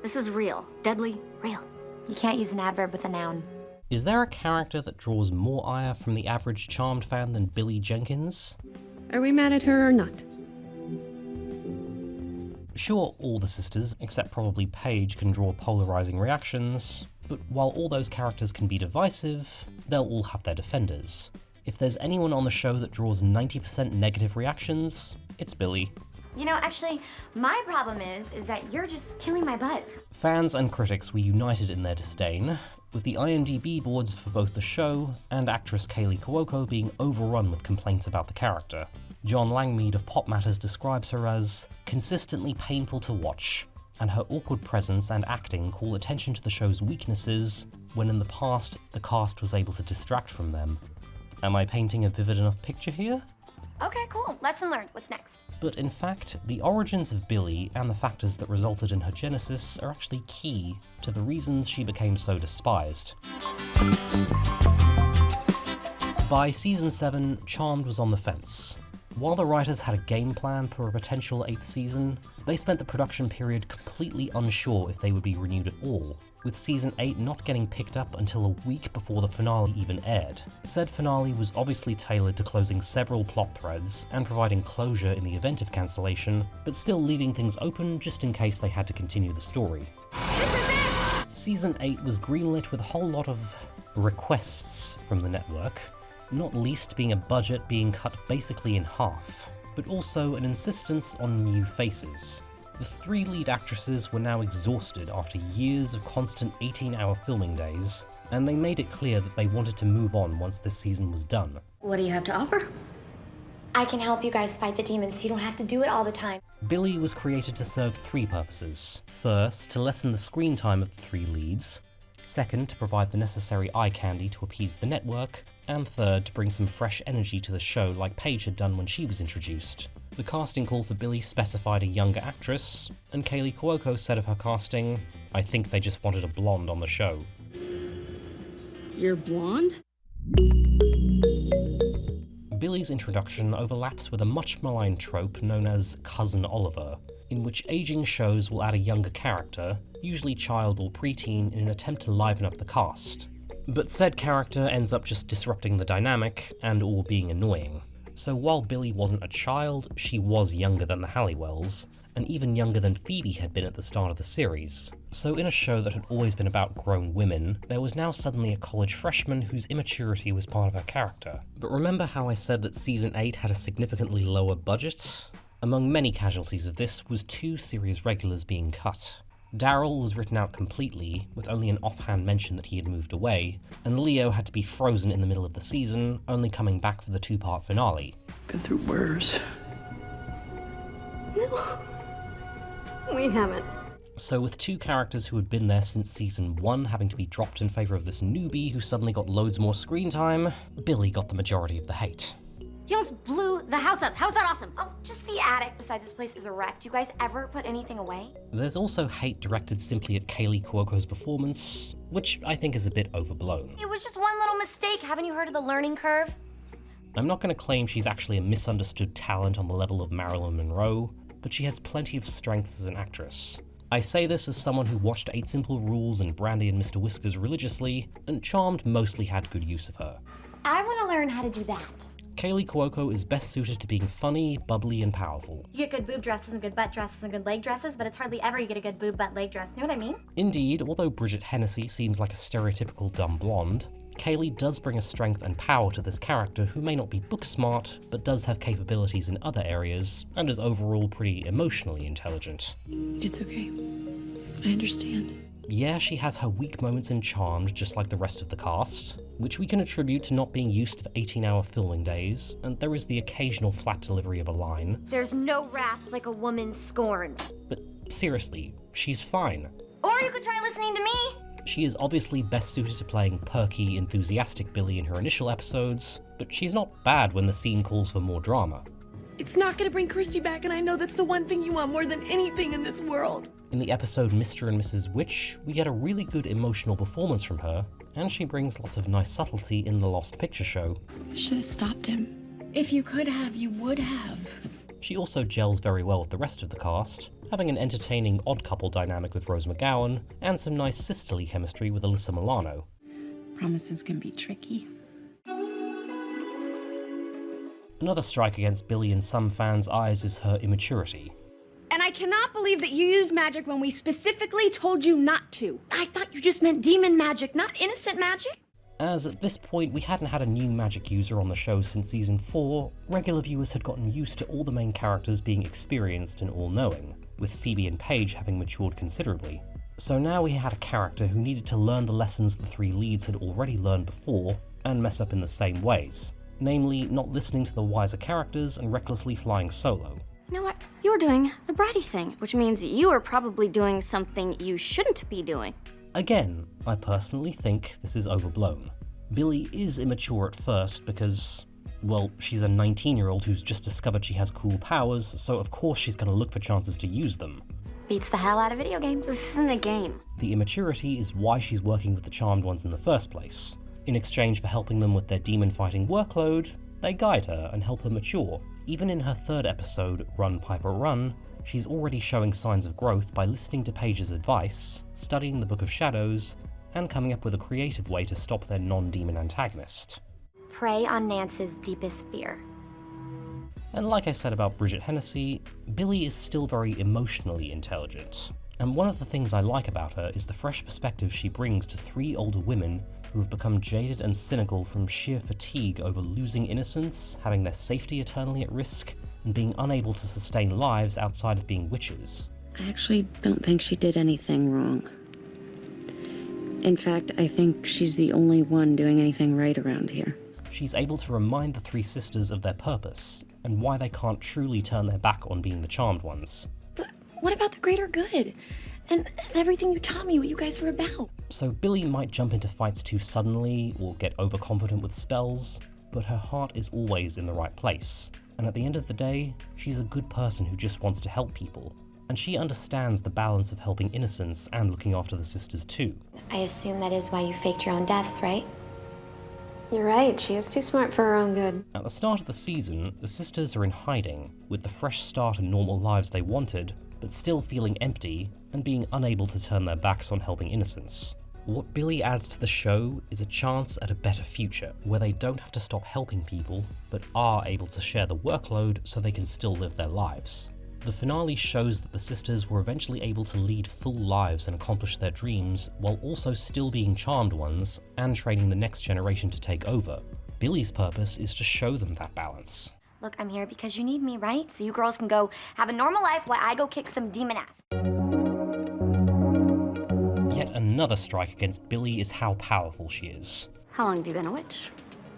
This is real. Deadly real. You can't use an adverb with a noun. Is there a character that draws more ire from the average Charmed fan than Billie Jenkins? Are we mad at her or not? Sure, all the sisters, except probably Paige, can draw polarizing reactions, but while all those characters can be divisive, they'll all have their defenders. If there's anyone on the show that draws 90% negative reactions, it's Billie. You know, actually, my problem is that you're just killing my buzz. Fans and critics were united in their disdain, with the IMDb boards for both the show and actress Kaley Cuoco being overrun with complaints about the character. John Langmead of Pop Matters describes her as consistently painful to watch, and her awkward presence and acting call attention to the show's weaknesses when in the past the cast was able to distract from them. Am I painting a vivid enough picture here? Okay, cool. Lesson learned. What's next? But in fact, the origins of Billie and the factors that resulted in her genesis are actually key to the reasons she became so despised. By season 7, Charmed was on the fence. While the writers had a game plan for a potential 8th season, they spent the production period completely unsure if they would be renewed at all, with season 8 not getting picked up until a week before the finale even aired. Said finale was obviously tailored to closing several plot threads and providing closure in the event of cancellation, but still leaving things open just in case they had to continue the story. Season 8 was greenlit with a whole lot of requests from the network, not least being a budget being cut basically in half, but also an insistence on new faces. The 3 lead actresses were now exhausted after years of constant 18-hour filming days, and they made it clear that they wanted to move on once this season was done. What do you have to offer? I can help you guys fight the demons so you don't have to do it all the time. Billie was created to serve 3 purposes. First, to lessen the screen time of the 3 leads. Second, to provide the necessary eye candy to appease the network. And third, to bring some fresh energy to the show like Paige had done when she was introduced. The casting call for Billie specified a younger actress, and Kaley Cuoco said of her casting, "I think they just wanted a blonde on the show." You're blonde? Billie's introduction overlaps with a much maligned trope known as Cousin Oliver, in which aging shows will add a younger character, usually child or preteen, in an attempt to liven up the cast. But said character ends up just disrupting the dynamic and or being annoying. So while Billie wasn't a child, she was younger than the Halliwells, and even younger than Phoebe had been at the start of the series. So in a show that had always been about grown women, there was now suddenly a college freshman whose immaturity was part of her character. But remember how I said that season 8 had a significantly lower budget? Among many casualties of this was 2 series regulars being cut. Daryl was written out completely, with only an offhand mention that he had moved away, and Leo had to be frozen in the middle of the season, only coming back for the 2-part finale. Been through worse. No. We haven't. So with 2 characters who had been there since season 1 having to be dropped in favour of this newbie who suddenly got loads more screen time, Billie got the majority of the hate. You almost blew the house up. How's that awesome? Oh, just the attic. Besides, this place is a wreck. Do you guys ever put anything away? There's also hate directed simply at Kaley Cuoco's performance, which I think is a bit overblown. It was just one little mistake. Haven't you heard of the learning curve? I'm not going to claim she's actually a misunderstood talent on the level of Marilyn Monroe, but she has plenty of strengths as an actress. I say this as someone who watched 8 Simple Rules and Brandy and Mr. Whiskers religiously, and Charmed mostly had good use of her. I want to learn how to do that. Kaley Cuoco is best suited to being funny, bubbly, and powerful. You get good boob dresses and good butt dresses and good leg dresses, but it's hardly ever you get a good boob, butt, leg dress. Know what I mean? Indeed, although Bridget Hennessy seems like a stereotypical dumb blonde, Kaley does bring a strength and power to this character who may not be book smart, but does have capabilities in other areas, and is overall pretty emotionally intelligent. It's okay. I understand. Yeah, she has her weak moments in Charmed, just like the rest of the cast, which we can attribute to not being used to the 18-hour filming days, and there is the occasional flat delivery of a line. There's no wrath like a woman scorned. But seriously, she's fine. Or you could try listening to me. She is obviously best suited to playing perky, enthusiastic Billie in her initial episodes, but she's not bad when the scene calls for more drama. It's not gonna bring Christy back, and I know that's the one thing you want more than anything in this world. In the episode Mr. and Mrs. Witch, we get a really good emotional performance from her, and she brings lots of nice subtlety in the Lost Picture show. Should have stopped him. If you could have, you would have. She also gels very well with the rest of the cast, having an entertaining odd couple dynamic with Rose McGowan, and some nice sisterly chemistry with Alyssa Milano. Promises can be tricky. Another strike against Billie in some fans' eyes is her immaturity. And I cannot believe that you used magic when we specifically told you not to. I thought you just meant demon magic, not innocent magic. As at this point we hadn't had a new magic user on the show since season 4, regular viewers had gotten used to all the main characters being experienced and all-knowing, with Phoebe and Paige having matured considerably. So now we had a character who needed to learn the lessons the three leads had already learned before, and mess up in the same ways, namely not listening to the wiser characters and recklessly flying solo. You know what? You were doing the bratty thing, which means you were probably doing something you shouldn't be doing. Again, I personally think this is overblown. Billie is immature at first because, well, she's a 19-year-old who's just discovered she has cool powers, so of course she's gonna look for chances to use them. Beats the hell out of video games. This isn't a game. The immaturity is why she's working with the Charmed Ones in the first place. In exchange for helping them with their demon-fighting workload, they guide her and help her mature. Even in her third episode, Run Piper Run, she's already showing signs of growth by listening to Paige's advice, studying the Book of Shadows, and coming up with a creative way to stop their non-demon antagonist. Prey on Nance's deepest fear. And like I said about Bridget Hennessy, Billie is still very emotionally intelligent. And one of the things I like about her is the fresh perspective she brings to three older women who have become jaded and cynical from sheer fatigue over losing innocence, having their safety eternally at risk, and being unable to sustain lives outside of being witches. I actually don't think she did anything wrong. In fact, I think she's the only one doing anything right around here. She's able to remind the three sisters of their purpose, and why they can't truly turn their back on being the Charmed Ones. But what about the greater good? And everything you taught me what you guys were about? So Billie might jump into fights too suddenly, or get overconfident with spells, but her heart is always in the right place. And at the end of the day, she's a good person who just wants to help people. And she understands the balance of helping innocents and looking after the sisters too. I assume that is why you faked your own deaths, right? You're right, she is too smart for her own good. At the start of the season, the sisters are in hiding, with the fresh start and normal lives they wanted, but still feeling empty and being unable to turn their backs on helping innocents. What Billie adds to the show is a chance at a better future, where they don't have to stop helping people, but are able to share the workload so they can still live their lives. The finale shows that the sisters were eventually able to lead full lives and accomplish their dreams, while also still being Charmed Ones and training the next generation to take over. Billie's purpose is to show them that balance. Look, I'm here because you need me, right? So you girls can go have a normal life while I go kick some demon ass. Yet another strike against Billie is how powerful she is. How long have you been a witch?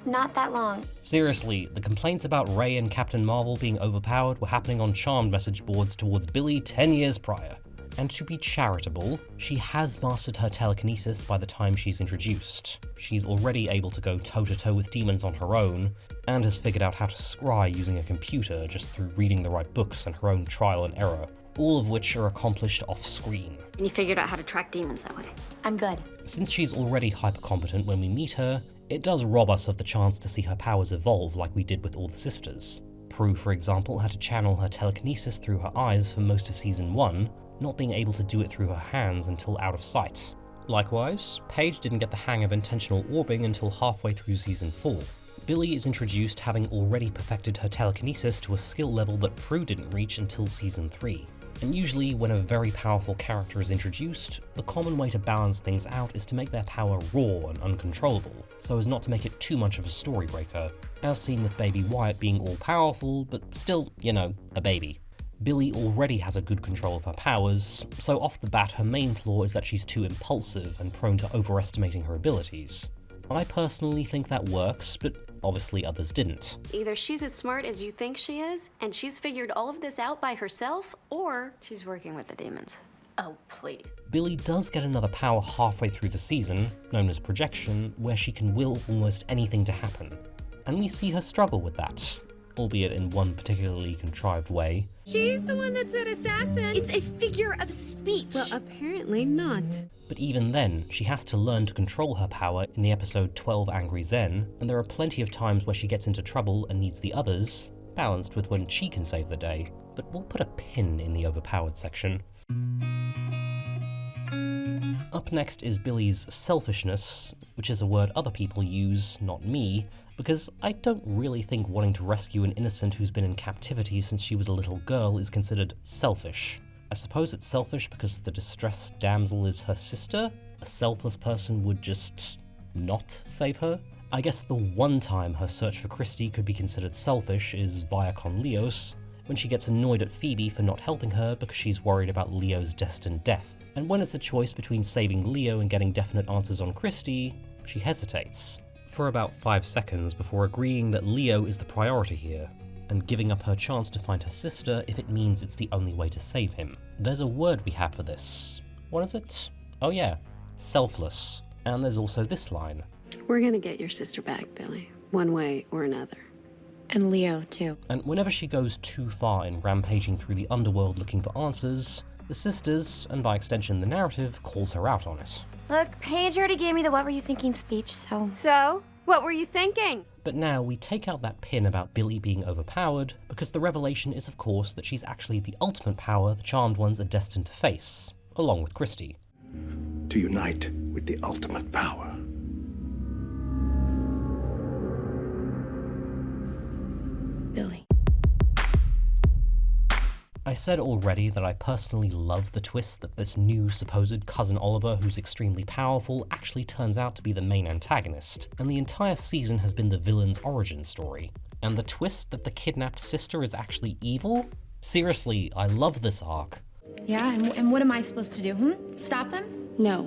Not that long. Seriously, the complaints about Rey and Captain Marvel being overpowered were happening on Charmed message boards towards Billie 10 years prior. And to be charitable, she has mastered her telekinesis by the time she's introduced. She's already able to go toe-to-toe with demons on her own, and has figured out how to scry using a computer just through reading the right books and her own trial and error, all of which are accomplished off-screen. And you figured out how to track demons that way. I'm good. Since she's already hyper-competent when we meet her, it does rob us of the chance to see her powers evolve like we did with all the sisters. Prue, for example, had to channel her telekinesis through her eyes for most of season 1, not being able to do it through her hands until out of sight. Likewise, Paige didn't get the hang of intentional orbing until halfway through season 4. Billie is introduced having already perfected her telekinesis to a skill level that Prue didn't reach until season 3. And usually when a very powerful character is introduced, the common way to balance things out is to make their power raw and uncontrollable, so as not to make it too much of a story breaker, as seen with Baby Wyatt being all-powerful, but still, you know, a baby. Billie already has a good control of her powers, so off the bat her main flaw is that she's too impulsive and prone to overestimating her abilities. I personally think that works, but obviously others didn't. Either she's as smart as you think she is, and she's figured all of this out by herself, or she's working with the demons. Oh, please. Billie does get another power halfway through the season, known as projection, where she can will almost anything to happen. And we see her struggle with that, albeit in one particularly contrived way. She's the one that said assassin. It's a figure of speech. Well, apparently not. But even then, she has to learn to control her power in the episode 12 Angry Zen, and there are plenty of times where she gets into trouble and needs the others, balanced with when she can save the day. but we'll put a pin in the overpowered section. Up next is Billie's selfishness, which is a word other people use, not me, because I don't really think wanting to rescue an innocent who's been in captivity since she was a little girl is considered selfish. I suppose it's selfish because the distressed damsel is her sister. A selfless person would just not save her. I guess the one time her search for Christy could be considered selfish is via con Leos, when she gets annoyed at Phoebe for not helping her because she's worried about Leo's destined death. And when it's a choice between saving Leo and getting definite answers on Christy, she hesitates for about 5 seconds before agreeing that Leo is the priority here, and giving up her chance to find her sister if it means it's the only way to save him. There's a word we have for this. What is it? Oh yeah, selfless. And there's also this line. We're gonna get your sister back, Billie, one way or another. And Leo, too. And whenever she goes too far in rampaging through the underworld looking for answers, the sisters, and by extension the narrative, calls her out on it. Look, Paige already gave me the what were you thinking speech, so... So, what were you thinking? But now we take out that pin about Billie being overpowered, because the revelation is of course that she's actually the ultimate power the Charmed Ones are destined to face, along with Christy. To unite with the ultimate power. Billie. I said already that I personally love the twist that this new supposed cousin Oliver who's extremely powerful actually turns out to be the main antagonist, and the entire season has been the villain's origin story. And the twist that the kidnapped sister is actually evil? Seriously, I love this arc. Yeah, and what am I supposed to do, Stop them? No,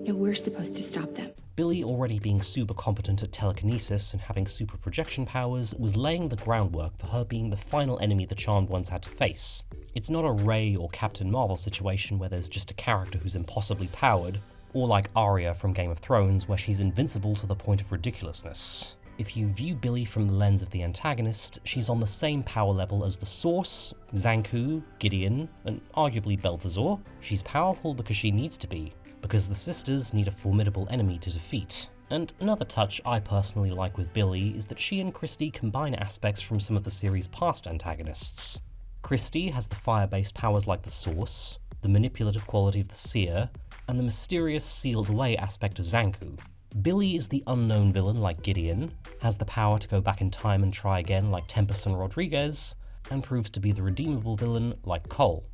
we're supposed to stop them. Billie, already being super competent at telekinesis and having super projection powers, was laying the groundwork for her being the final enemy the Charmed Ones had to face. It's not a Rey or Captain Marvel situation where there's just a character who's impossibly powered, or like Arya from Game of Thrones where she's invincible to the point of ridiculousness. If you view Billie from the lens of the antagonist, she's on the same power level as the Source, Zanku, Gideon, and arguably Balthazar. She's powerful because she needs to be, because the sisters need a formidable enemy to defeat. And another touch I personally like with Billie is that she and Christy combine aspects from some of the series' past antagonists. Christy has the fire-based powers like the Source, the manipulative quality of the Seer, and the mysterious sealed-away aspect of Zanku. Billie is the unknown villain like Gideon, has the power to go back in time and try again like Tempest and Rodriguez, and proves to be the redeemable villain like Cole.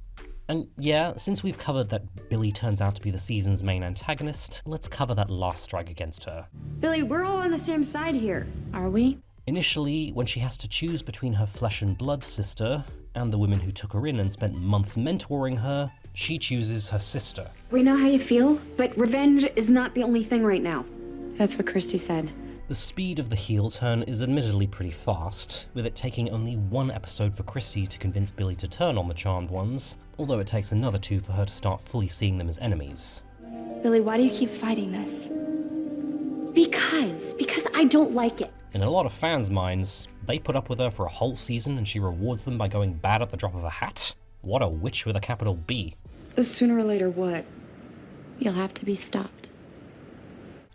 And yeah, since we've covered that Billie turns out to be the season's main antagonist, let's cover that last strike against her. Billie, we're all on the same side here. Are we? Initially, when she has to choose between her flesh and blood sister and the women who took her in and spent months mentoring her, she chooses her sister. We know how you feel, but revenge is not the only thing right now. That's what Christy said. The speed of the heel turn is admittedly pretty fast, with it taking only one episode for Christy to convince Billie to turn on the Charmed Ones, although it takes another 2 for her to start fully seeing them as enemies. Billie, why do you keep fighting this? Because I don't like it. In a lot of fans' minds, they put up with her for a whole season and she rewards them by going bad at the drop of a hat? What a witch with a capital B. Sooner or later what? You'll have to be stopped.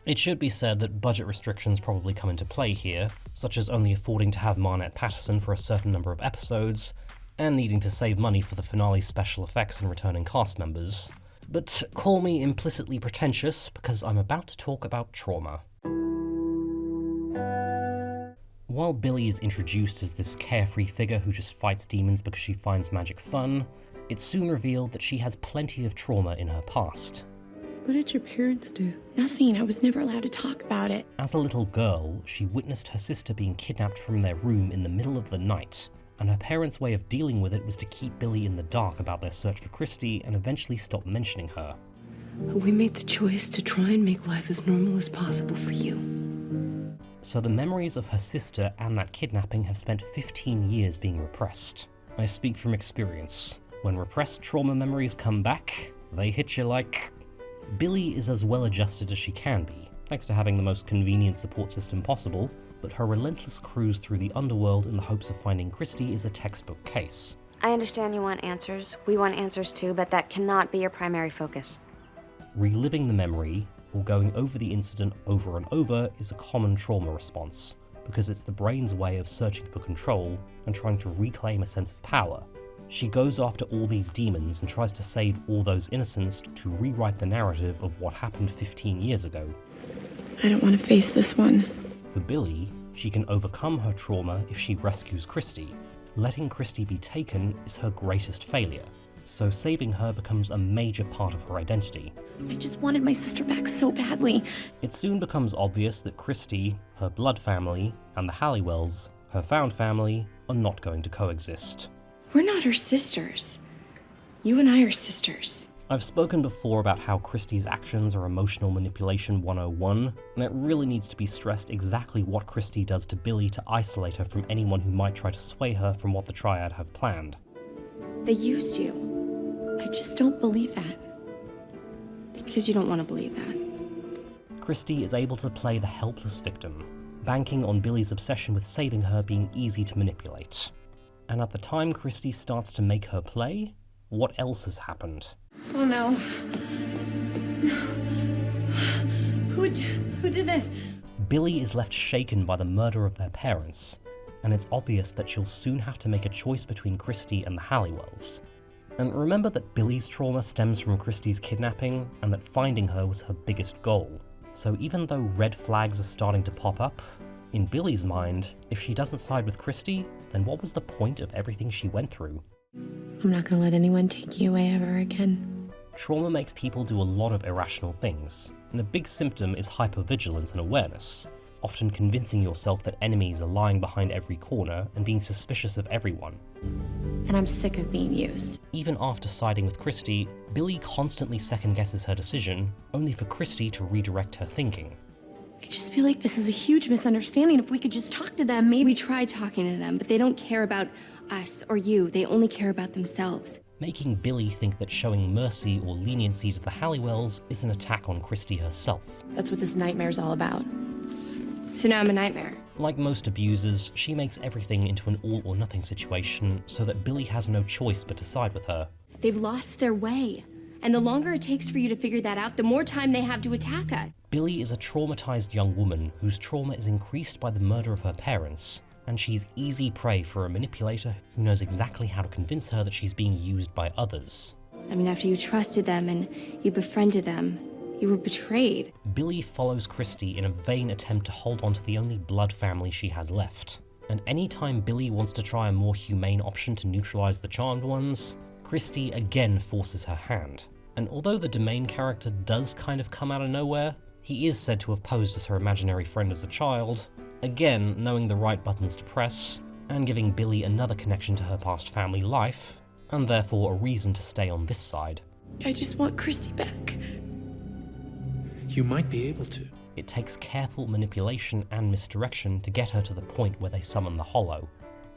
It should be said that budget restrictions probably come into play here, such as only affording to have Marnette Patterson for a certain number of episodes, and needing to save money for the finale's special effects and returning cast members. But call me implicitly pretentious, because I'm about to talk about trauma. While Billie is introduced as this carefree figure who just fights demons because she finds magic fun, it's soon revealed that she has plenty of trauma in her past. What did your parents do? Nothing. I was never allowed to talk about it. As a little girl, she witnessed her sister being kidnapped from their room in the middle of the night, and her parents' way of dealing with it was to keep Billie in the dark about their search for Christy and eventually stop mentioning her. We made the choice to try and make life as normal as possible for you. So the memories of her sister and that kidnapping have spent 15 years being repressed. I speak from experience. When repressed trauma memories come back, they hit you like... Billie is as well adjusted as she can be, thanks to having the most convenient support system possible, but her relentless cruise through the underworld in the hopes of finding Christy is a textbook case. I understand you want answers. We want answers too, but that cannot be your primary focus. Reliving the memory, or going over the incident over and over, is a common trauma response, because it's the brain's way of searching for control and trying to reclaim a sense of power. She goes after all these demons and tries to save all those innocents to rewrite the narrative of what happened 15 years ago. I don't want to face this one. For Billie, she can overcome her trauma if she rescues Christy. Letting Christy be taken is her greatest failure, so saving her becomes a major part of her identity. I just wanted my sister back so badly. It soon becomes obvious that Christy, her blood family, and the Halliwells, her found family, are not going to coexist. We're not her sisters. You and I are sisters. I've spoken before about how Christy's actions are emotional manipulation 101, and it really needs to be stressed exactly what Christy does to Billie to isolate her from anyone who might try to sway her from what the Triad have planned. They used you. I just don't believe that. It's because you don't want to believe that. Christy is able to play the helpless victim, banking on Billie's obsession with saving her being easy to manipulate. And at the time Christy starts to make her play, what else has happened? Oh no. No. Who did this? Billie is left shaken by the murder of their parents, and it's obvious that she'll soon have to make a choice between Christy and the Halliwells. And remember that Billie's trauma stems from Christy's kidnapping, and that finding her was her biggest goal. So even though red flags are starting to pop up, in Billie's mind, if she doesn't side with Christy, then what was the point of everything she went through? I'm not gonna let anyone take you away ever again. Trauma makes people do a lot of irrational things, and a big symptom is hypervigilance and awareness, often convincing yourself that enemies are lying behind every corner and being suspicious of everyone. And I'm sick of being used. Even after siding with Christy, Billie constantly second-guesses her decision, only for Christy to redirect her thinking. I just feel like this is a huge misunderstanding. If we could just talk to them, maybe. We tried talking to them, but they don't care about us or you. They only care about themselves. Making Billie think that showing mercy or leniency to the Halliwells is an attack on Christy herself. That's what this nightmare's all about. So now I'm a nightmare. Like most abusers, she makes everything into an all-or-nothing situation so that Billie has no choice but to side with her. They've lost their way. And the longer it takes for you to figure that out, the more time they have to attack us. Billie is a traumatized young woman whose trauma is increased by the murder of her parents, and she's easy prey for a manipulator who knows exactly how to convince her that she's being used by others. I mean, after you trusted them and you befriended them, you were betrayed. Billie follows Christy in a vain attempt to hold on to the only blood family she has left. And anytime Billie wants to try a more humane option to neutralize the charmed ones, Christy again forces her hand. And although the main character does kind of come out of nowhere, he is said to have posed as her imaginary friend as a child, again knowing the right buttons to press, and giving Billie another connection to her past family life, and therefore a reason to stay on this side. I just want Christy back. You might be able to. It takes careful manipulation and misdirection to get her to the point where they summon the Hollow.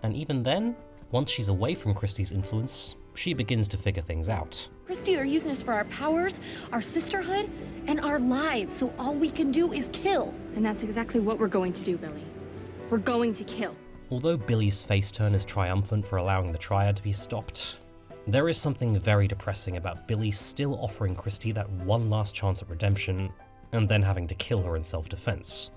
And even then, once she's away from Christy's influence, she begins to figure things out. Christy, they're using us for our powers, our sisterhood, and our lives, so all we can do is kill. And that's exactly what we're going to do, Billie. We're going to kill. Although Billie's face turn is triumphant for allowing the Triad to be stopped, there is something very depressing about Billie still offering Christy that one last chance at redemption, and then having to kill her in self-defense.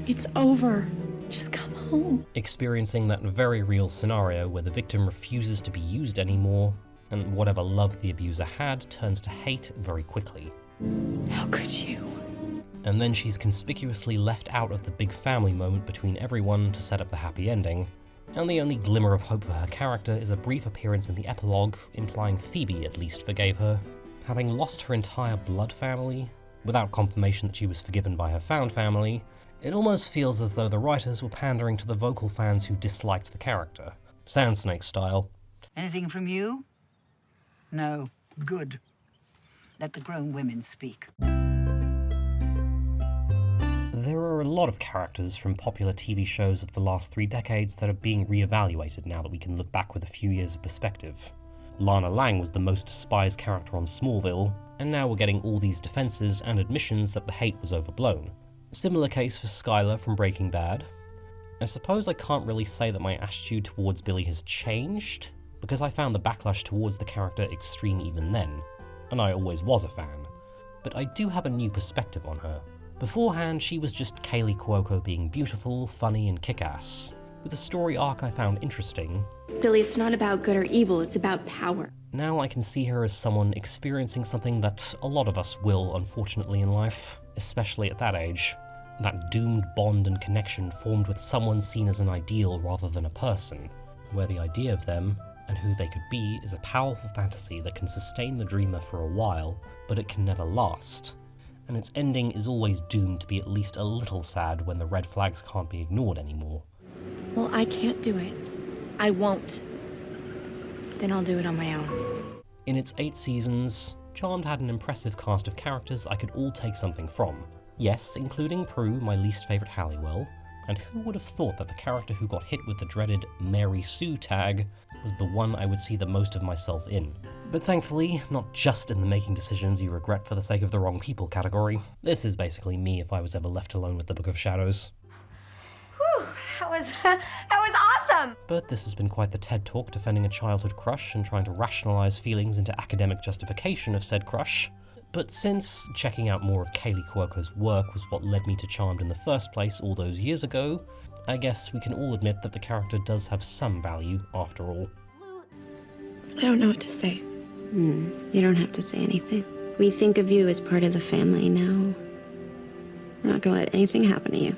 It's over. Just come home. Experiencing that very real scenario where the victim refuses to be used anymore, and whatever love the abuser had turns to hate very quickly. How could you? And then she's conspicuously left out of the big family moment between everyone to set up the happy ending, and the only glimmer of hope for her character is a brief appearance in the epilogue, implying Phoebe at least forgave her. Having lost her entire blood family, without confirmation that she was forgiven by her found family, it almost feels as though the writers were pandering to the vocal fans who disliked the character, Sand Snake style. Anything from you? No. Good. Let the grown women speak. There are a lot of characters from popular TV shows of the last 3 decades that are being re-evaluated now that we can look back with a few years of perspective. Lana Lang was the most despised character on Smallville, and now we're getting all these defenses and admissions that the hate was overblown. Similar case for Skylar from Breaking Bad. I suppose I can't really say that my attitude towards Billie has changed, because I found the backlash towards the character extreme even then, and I always was a fan. But I do have a new perspective on her. Beforehand, she was just Kaley Cuoco being beautiful, funny, and kick-ass, with a story arc I found interesting. Billie, it's not about good or evil, it's about power. Now I can see her as someone experiencing something that a lot of us will, unfortunately, in life, especially at that age. That doomed bond and connection formed with someone seen as an ideal rather than a person, where the idea of them and who they could be is a powerful fantasy that can sustain the dreamer for a while, but it can never last. And its ending is always doomed to be at least a little sad when the red flags can't be ignored anymore. Well, I can't do it. I won't. Then I'll do it on my own. In its 8 seasons, Charmed had an impressive cast of characters I could all take something from. Yes, including Prue, my least favourite Halliwell, and who would have thought that the character who got hit with the dreaded Mary Sue tag was the one I would see the most of myself in. But thankfully, not just in the making decisions you regret for the sake of the wrong people category. This is basically me if I was ever left alone with the Book of Shadows. Whew, that was awesome! But this has been quite the TED Talk defending a childhood crush and trying to rationalise feelings into academic justification of said crush. But since checking out more of Kaley Cuoco's work was what led me to Charmed in the first place all those years ago, I guess we can all admit that the character does have some value after all. I don't know what to say. You don't have to say anything. We think of you as part of the family now. We're not gonna let anything happen to you.